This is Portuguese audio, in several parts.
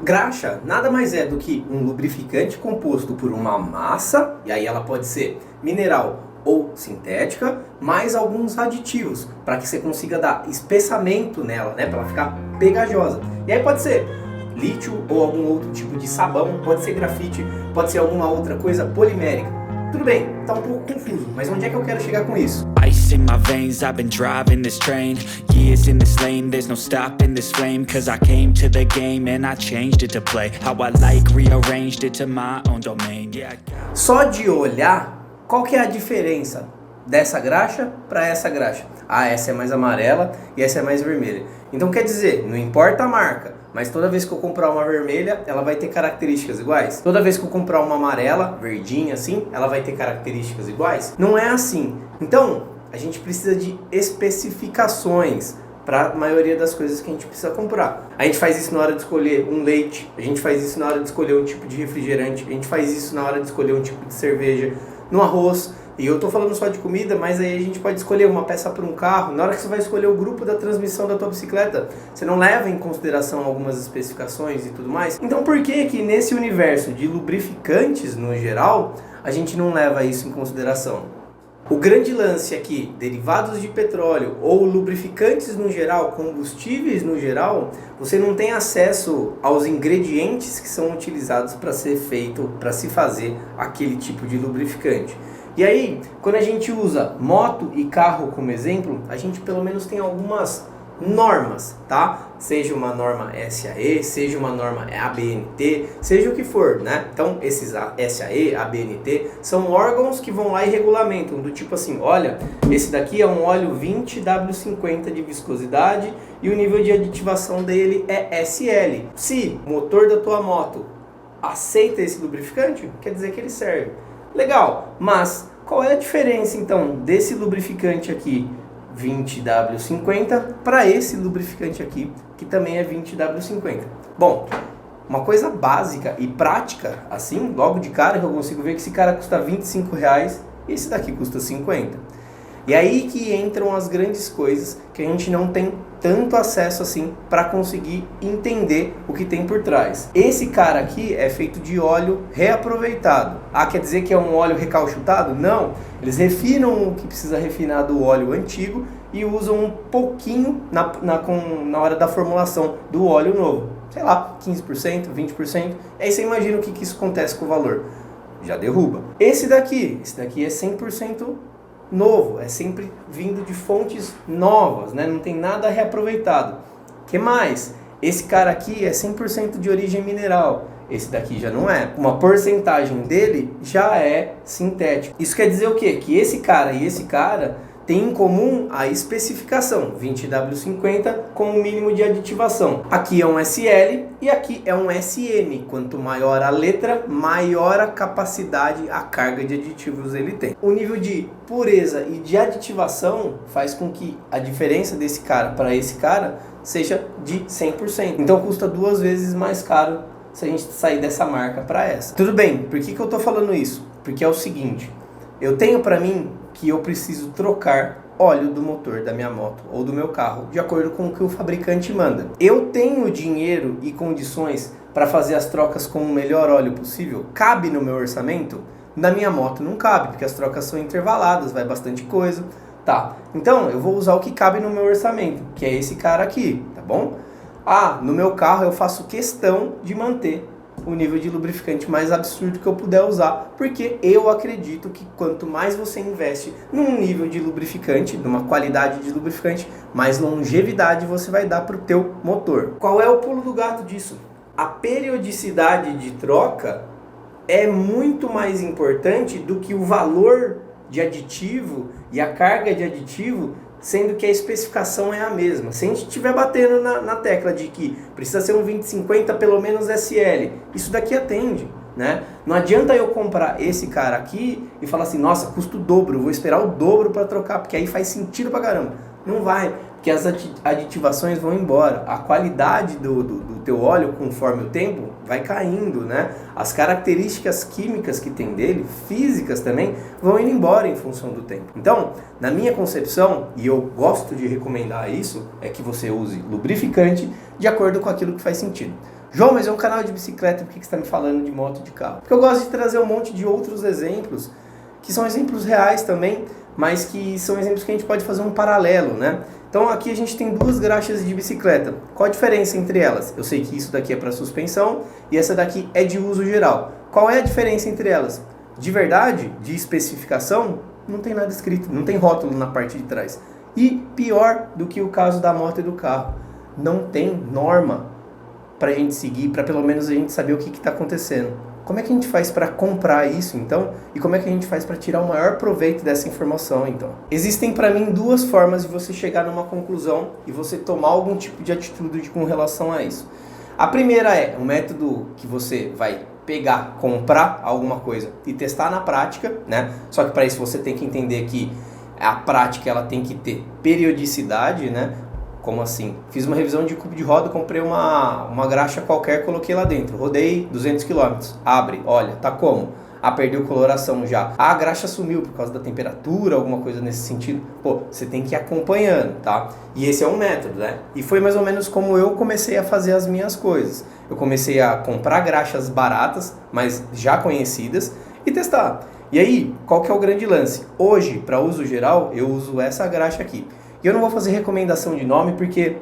Graxa nada mais é do que um lubrificante composto por uma massa, e aí ela pode ser mineral ou sintética, mais alguns aditivos, para que você consiga dar espessamento nela, né, para ela ficar pegajosa. E aí pode ser lítio ou algum outro tipo de sabão, pode ser grafite, pode ser alguma outra coisa polimérica. Tudo bem, tá um pouco confuso, mas onde é que eu quero chegar com isso? Ice in my veins, I've been driving this train. Years in this lane, there's no stopping this flame. Cause I came to the game and I changed it to play how I like, rearranged it to my own domain. Yeah. Só de olhar, qual que é a diferença dessa graxa para essa graxa? Ah, essa é mais amarela e essa é mais vermelha. Então quer dizer, não importa a marca, mas toda vez que eu comprar uma vermelha, ela vai ter características iguais? Toda vez que eu comprar uma amarela, verdinha assim, ela vai ter características iguais? Não é assim. Então, a gente precisa de especificações para a maioria das coisas que a gente precisa comprar. A gente faz isso na hora de escolher um leite, a gente faz isso na hora de escolher um tipo de refrigerante, a gente faz isso na hora de escolher um tipo de cerveja, no arroz. E eu tô falando só de comida, mas aí a gente pode escolher uma peça para um carro. Na hora que você vai escolher o grupo da transmissão da tua bicicleta, você não leva em consideração algumas especificações e tudo mais. Então por que que nesse universo de lubrificantes no geral, a gente não leva isso em consideração? O grande lance aqui, derivados de petróleo ou lubrificantes no geral, combustíveis no geral, você não tem acesso aos ingredientes que são utilizados para ser feito, para se fazer aquele tipo de lubrificante. E aí, quando a gente usa moto e carro como exemplo, a gente pelo menos tem algumas normas, tá? Seja uma norma SAE, seja uma norma ABNT, seja o que for, né? Então, esses SAE, ABNT, são órgãos que vão lá e regulamentam, do tipo assim, olha, esse daqui é um óleo 20W50 de viscosidade e o nível de aditivação dele é SL. Se o motor da tua moto aceita esse lubrificante, quer dizer que ele serve. Legal, mas qual é a diferença então desse lubrificante aqui 20W50 para esse lubrificante aqui que também é 20W50? Bom, uma coisa básica e prática assim, logo de cara que eu consigo ver que esse cara custa R$25 e esse daqui custa 50. E aí que entram as grandes coisas que a gente não tem tanto acesso assim para conseguir entender o que tem por trás. Esse cara aqui é feito de óleo reaproveitado. Ah, quer dizer que é um óleo recalchutado? Não, eles refinam o que precisa refinar do óleo antigo e usam um pouquinho na hora da formulação do óleo novo. Sei lá, 15%, 20%. Aí você imagina o que isso acontece com o valor. Já derruba. Esse daqui é 100% novo, é sempre vindo de fontes novas, né? Não tem nada reaproveitado. Que mais? Esse cara aqui é 100% de origem mineral. Esse daqui já não é. Uma porcentagem dele já é sintético. Isso quer dizer o quê? Que esse cara e esse cara têm em comum a especificação 20W50 com o mínimo de aditivação. Aqui é um SL e aqui é um SM. Quanto maior a letra, maior a capacidade, a carga de aditivos ele tem. O nível de pureza e de aditivação faz com que a diferença desse cara para esse cara seja de 100%. Então custa 2 vezes mais caro se a gente sair dessa marca para essa. Tudo bem, por que eu tô falando isso? Porque é o seguinte, eu tenho para mim que eu preciso trocar óleo do motor da minha moto ou do meu carro, de acordo com o que o fabricante manda. Eu tenho dinheiro e condições para fazer as trocas com o melhor óleo possível? Cabe no meu orçamento? Na minha moto não cabe, porque as trocas são intervaladas, vai bastante coisa. Tá, então eu vou usar o que cabe no meu orçamento, que é esse cara aqui, tá bom? Ah, no meu carro eu faço questão de manter o nível de lubrificante mais absurdo que eu puder usar, porque eu acredito que quanto mais você investe num nível de lubrificante, numa qualidade de lubrificante, mais longevidade você vai dar para o teu motor. Qual é o pulo do gato disso? A periodicidade de troca é muito mais importante do que o valor de aditivo e a carga de aditivo, sendo que a especificação é a mesma. Se a gente estiver batendo na tecla de que precisa ser um 2050 pelo menos SL, isso daqui atende, né? Não adianta eu comprar esse cara aqui e falar assim, nossa, custa o dobro, vou esperar o dobro para trocar, porque aí faz sentido pra caramba. Não vai, porque as aditivações vão embora, a qualidade do teu óleo conforme o tempo vai caindo, né? As características químicas que tem dele, físicas também, vão indo embora em função do tempo. Então, na minha concepção, e eu gosto de recomendar isso, é que você use lubrificante de acordo com aquilo que faz sentido. João, mas é um canal de bicicleta, por que você está me falando de moto e de carro? Porque eu gosto de trazer um monte de outros exemplos, que são exemplos reais também, mas que são exemplos que a gente pode fazer um paralelo, né? Então aqui a gente tem duas graxas de bicicleta. Qual a diferença entre elas? Eu sei que isso daqui é para suspensão e essa daqui é de uso geral. Qual é a diferença entre elas? De verdade, de especificação, não tem nada escrito, não tem rótulo na parte de trás. E pior do que o caso da moto e do carro, não tem norma para a gente seguir, para pelo menos a gente saber o que está acontecendo. Como é que a gente faz para comprar isso, então? E como é que a gente faz para tirar o maior proveito dessa informação, então? Existem, para mim, duas formas de você chegar numa conclusão e você tomar algum tipo de atitude com relação a isso. A primeira é um método que você vai pegar, comprar alguma coisa e testar na prática, né? Só que para isso você tem que entender que a prática ela tem que ter periodicidade, né? Como assim? Fiz uma revisão de cubo de roda, comprei uma graxa qualquer, coloquei lá dentro. Rodei 200 km. Abre, olha, tá como? Ah, perdeu coloração já. Ah, a graxa sumiu por causa da temperatura, alguma coisa nesse sentido. Pô, você tem que ir acompanhando, tá? E esse é um método, né? E foi mais ou menos como eu comecei a fazer as minhas coisas. Eu comecei a comprar graxas baratas, mas já conhecidas, e testar. E aí, qual que é o grande lance? Hoje, para uso geral, eu uso essa graxa aqui. E eu não vou fazer recomendação de nome porque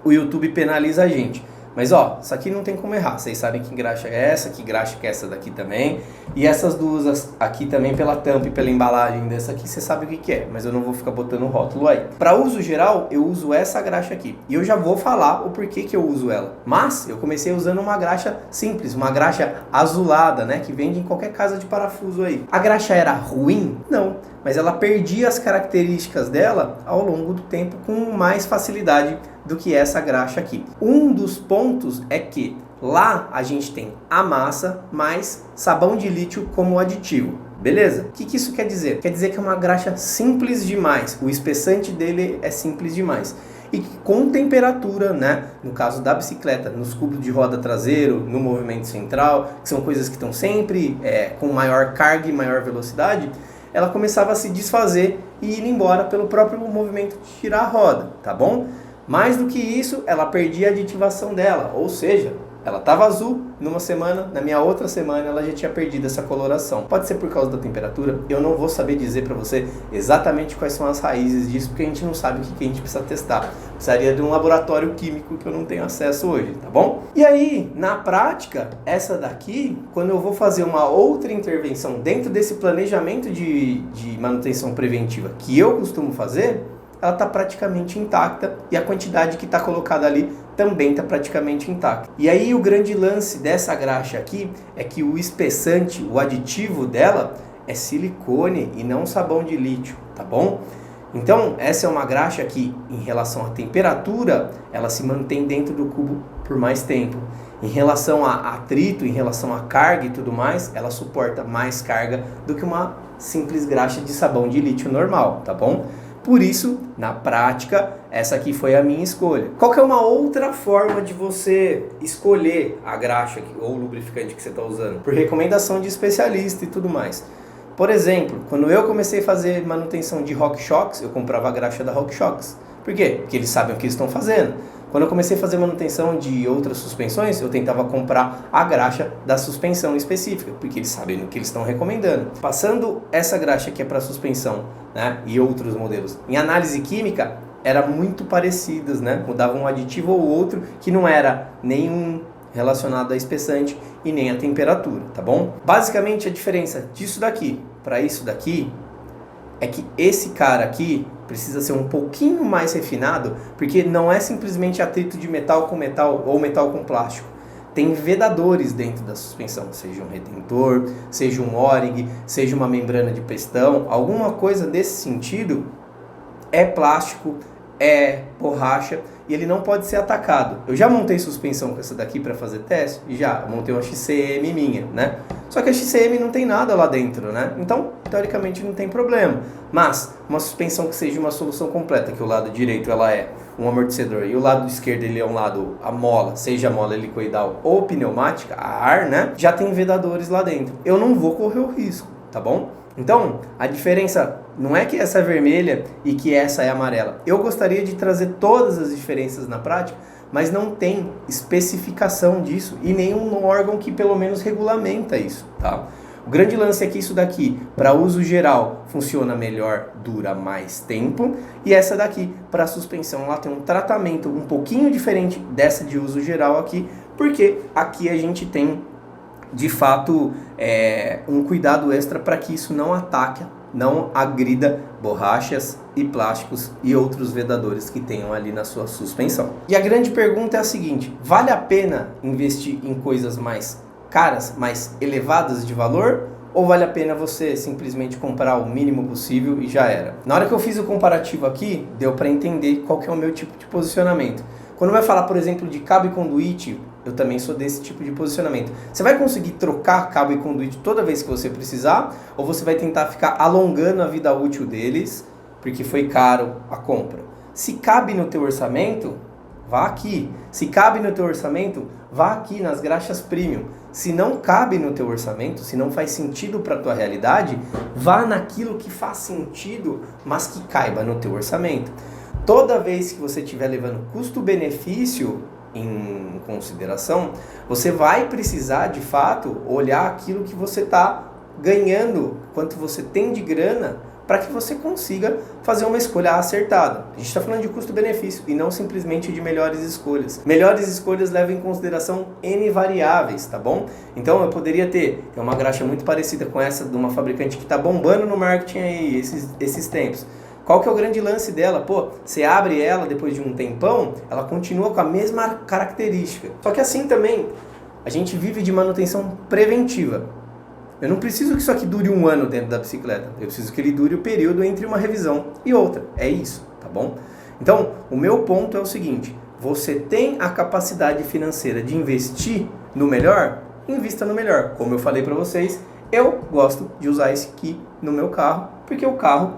o YouTube penaliza a gente. Mas ó, isso aqui não tem como errar. Vocês sabem que graxa é essa, que graxa que é essa daqui também. E essas duas aqui também pela tampa e pela embalagem dessa aqui, você sabe o que é. Mas eu não vou ficar botando rótulo aí. Para uso geral, eu uso essa graxa aqui. E eu já vou falar o porquê que eu uso ela. Mas eu comecei usando uma graxa simples, uma graxa azulada, né? Que vende em qualquer casa de parafuso aí. A graxa era ruim? Não. Mas ela perdia as características dela ao longo do tempo com mais facilidade do que essa graxa aqui. Um dos pontos é que lá a gente tem a massa mais sabão de lítio como aditivo. Beleza? O que isso quer dizer? Quer dizer que é uma graxa simples demais. O espessante dele é simples demais. E que com temperatura, né, no caso da bicicleta, nos cubos de roda traseiro, no movimento central, que são coisas que estão sempre com maior carga e maior velocidade, ela começava a se desfazer e ir embora pelo próprio movimento de tirar a roda, tá bom? Mais do que isso, ela perdia a aditivação dela, ou seja, ela estava azul numa semana, na minha outra semana ela já tinha perdido essa coloração. Pode ser por causa da temperatura, eu não vou saber dizer para você exatamente quais são as raízes disso, porque a gente não sabe o que a gente precisa testar. Precisaria de um laboratório químico que eu não tenho acesso hoje, tá bom? E aí, na prática, essa daqui, quando eu vou fazer uma outra intervenção dentro desse planejamento de manutenção preventiva que eu costumo fazer, ela está praticamente intacta e a quantidade que está colocada ali também está praticamente intacta. E aí o grande lance dessa graxa aqui é que o espessante, o aditivo dela é silicone e não sabão de lítio, tá bom? Então essa é uma graxa que em relação à temperatura ela se mantém dentro do cubo por mais tempo. Em relação a atrito, em relação a carga e tudo mais, ela suporta mais carga do que uma simples graxa de sabão de lítio normal, tá bom? Por isso, na prática, essa aqui foi a minha escolha. Qual que é uma outra forma de você escolher a graxa ou o lubrificante que você está usando? Por recomendação de especialista e tudo mais. Por exemplo, quando eu comecei a fazer manutenção de RockShox, eu comprava a graxa da RockShox. Por quê? Porque eles sabem o que eles estão fazendo. Quando eu comecei a fazer manutenção de outras suspensões, eu tentava comprar a graxa da suspensão específica, porque eles sabem o que eles estão recomendando. Passando essa graxa que é para suspensão, né, e outros modelos, em análise química, eram muito parecidas, né? Mudavam um aditivo ou outro que não era nenhum relacionado a espessante e nem a temperatura, tá bom? Basicamente a diferença disso daqui para isso daqui é que esse cara aqui precisa ser um pouquinho mais refinado, porque não é simplesmente atrito de metal com metal ou metal com plástico. Tem vedadores dentro da suspensão, seja um retentor, seja um O-ring, seja uma membrana de pistão, alguma coisa desse sentido é plástico, é borracha e ele não pode ser atacado. Eu já montei suspensão com essa daqui para fazer teste, já montei uma XCM minha, né? Só que a XCM não tem nada lá dentro, né? Então, teoricamente não tem problema. Mas uma suspensão que seja uma solução completa, que o lado direito ela é um amortecedor e o lado esquerdo ele é um lado a mola, seja a mola helicoidal ou pneumática, a ar, né? Já tem vedadores lá dentro. Eu não vou correr o risco, tá bom? Então, a diferença não é que essa é vermelha e que essa é amarela. Eu gostaria de trazer todas as diferenças na prática mas não tem especificação disso e nenhum órgão que pelo menos regulamenta isso, tá? O grande lance é que isso daqui, para uso geral, funciona melhor, dura mais tempo, e essa daqui, para suspensão, ela tem um tratamento um pouquinho diferente dessa de uso geral aqui, porque aqui a gente tem, de fato, um cuidado extra para que isso não ataque, não agrida borrachas e plásticos e outros vedadores que tenham ali na sua suspensão. E a grande pergunta é a seguinte: vale a pena investir em coisas mais caras, mais elevadas de valor, ou vale a pena você simplesmente comprar o mínimo possível e já era? Na hora que eu fiz o comparativo aqui, deu para entender qual que é o meu tipo de posicionamento. Quando vai falar, por exemplo, de cabo e conduíte, eu também sou desse tipo de posicionamento. Você vai conseguir trocar cabo e conduíte toda vez que você precisar, ou você vai tentar ficar alongando a vida útil deles, porque foi caro a compra? Se cabe no teu orçamento, vá aqui. Se cabe no teu orçamento, vá aqui nas graxas premium. Se não cabe no teu orçamento, se não faz sentido para a tua realidade, vá naquilo que faz sentido, mas que caiba no teu orçamento. Toda vez que você estiver levando custo-benefício em consideração, você vai precisar, de fato, olhar aquilo que você está ganhando, quanto você tem de grana, para que você consiga fazer uma escolha acertada. A gente está falando de custo-benefício e não simplesmente de melhores escolhas. Melhores escolhas levam em consideração N variáveis, tá bom? Então eu poderia ter uma graxa muito parecida com essa de uma fabricante que está bombando no marketing aí esses tempos. Qual que é o grande lance dela? Pô, você abre ela depois de um tempão, ela continua com a mesma característica. Só que assim também, a gente vive de manutenção preventiva. Eu não preciso que isso aqui dure 1 ano dentro da bicicleta. Eu preciso que ele dure o período entre uma revisão e outra. É isso, tá bom? Então, o meu ponto é o seguinte: você tem a capacidade financeira de investir no melhor? Invista no melhor. Como eu falei para vocês, eu gosto de usar esse aqui no meu carro, porque o carro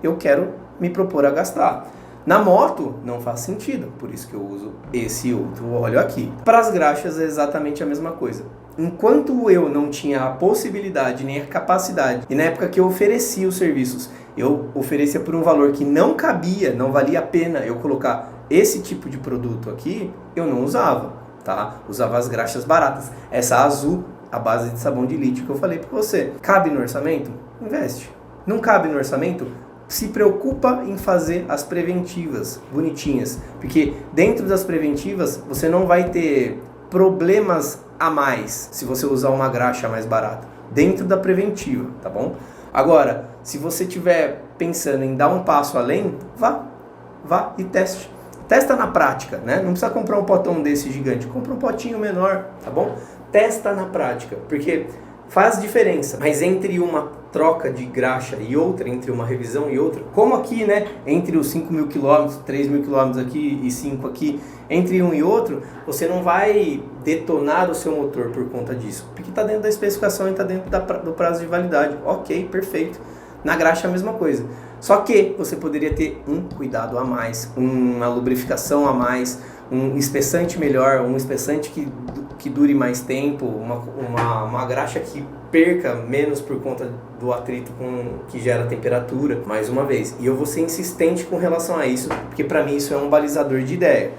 eu quero me propor a gastar. Na moto não faz sentido, por isso que eu uso esse outro óleo aqui. Para as graxas é exatamente a mesma coisa. Enquanto eu não tinha a possibilidade nem a capacidade, e na época que eu oferecia os serviços, eu oferecia por um valor que não cabia, não valia a pena eu colocar esse tipo de produto aqui, eu não usava, tá? Usava as graxas baratas. Essa azul, a base de sabão de lítio que eu falei para você. Cabe no orçamento? Investe. Não cabe no orçamento? Se preocupa em fazer as preventivas bonitinhas, porque dentro das preventivas você não vai ter problemas a mais se você usar uma graxa mais barata dentro da preventiva, tá bom? Agora, se você estiver pensando em dar um passo além, vá e teste. Testa na prática, né? Não precisa comprar um potão desse gigante, compra um potinho menor, tá bom? Testa na prática, porque faz diferença. Mas entre uma troca de graxa e outra, entre uma revisão e outra, como aqui, né? Entre os 5.000 km, 3.000 km aqui e 5 aqui, entre um e outro, você não vai detonar o seu motor por conta disso, porque está dentro da especificação e está dentro do prazo de validade. Ok, perfeito. Na graxa é a mesma coisa. Só que você poderia ter um cuidado a mais, uma lubrificação a mais, um espessante melhor, um espessante que dure mais tempo, uma graxa que perca menos por conta do atrito que gera temperatura, mais uma vez. E eu vou ser insistente com relação a isso, porque para mim isso é um balizador de ideia.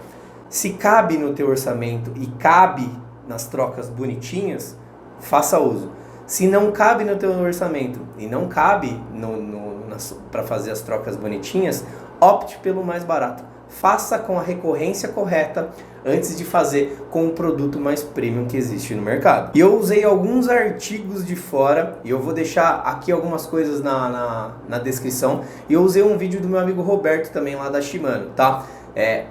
Se cabe no teu orçamento e cabe nas trocas bonitinhas, faça uso. Se não cabe no teu orçamento e não cabe para fazer as trocas bonitinhas, opte pelo mais barato. Faça com a recorrência correta antes de fazer com o produto mais premium que existe no mercado. E eu usei alguns artigos de fora, e eu vou deixar aqui algumas coisas na descrição. E eu usei um vídeo do meu amigo Roberto também lá da Shimano, tá?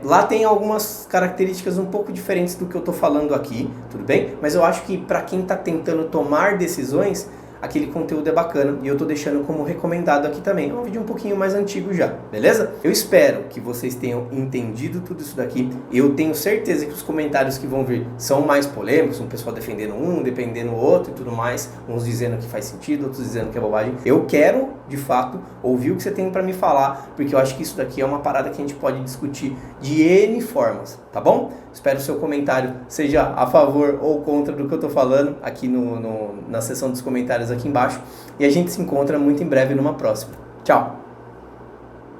Lá tem algumas características um pouco diferentes do que eu tô falando aqui, tudo bem? Mas eu acho que para quem tá tentando tomar decisões, aquele conteúdo é bacana e eu tô deixando como recomendado aqui também. É um vídeo um pouquinho mais antigo já, beleza? Eu espero que vocês tenham entendido tudo isso daqui. Eu tenho certeza que os comentários que vão vir são mais polêmicos, um pessoal defendendo um, defendendo o outro e tudo mais, uns dizendo que faz sentido, outros dizendo que é bobagem. Eu quero, de fato, ouvir o que você tem para me falar, porque eu acho que isso daqui é uma parada que a gente pode discutir de N formas, tá bom? Espero o seu comentário seja a favor ou contra do que eu tô falando aqui na seção dos comentários aqui embaixo. E a gente se encontra muito em breve numa próxima. Tchau!